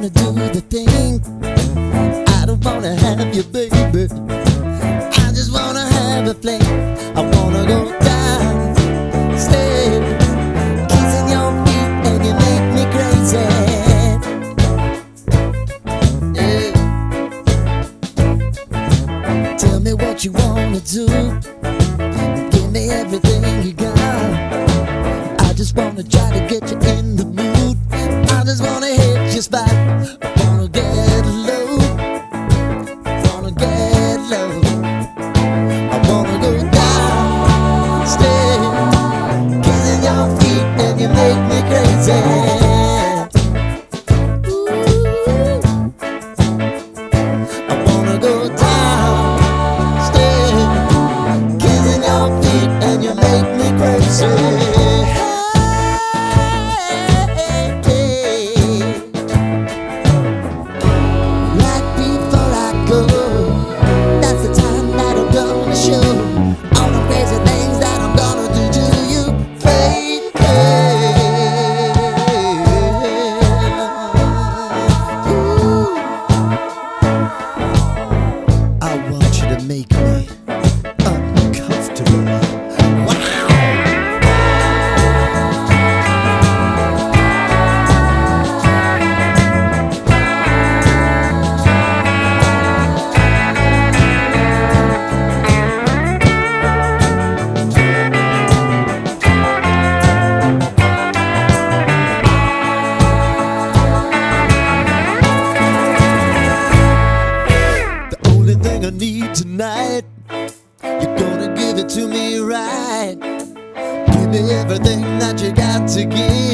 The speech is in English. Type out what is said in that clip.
wanna do the thing. I don't wanna have you, baby. I just wanna have a fling. I wanna go down, stay, kissing your feet, and you make me crazy. Yeah. Tell me what you wanna do. Give me everything you got. I just wanna try to get you in the mood. I just wanna hit your spot. I wanna get low, wanna get low. I wanna go down, stay, kissing your feet, and you make me crazy. I wanna go down, stay, kissing your feet, and you make me crazy. Make me uncomfortable. Wow. The only thing I need tonight, you're gonna give it to me right. Give me everything that you got to give.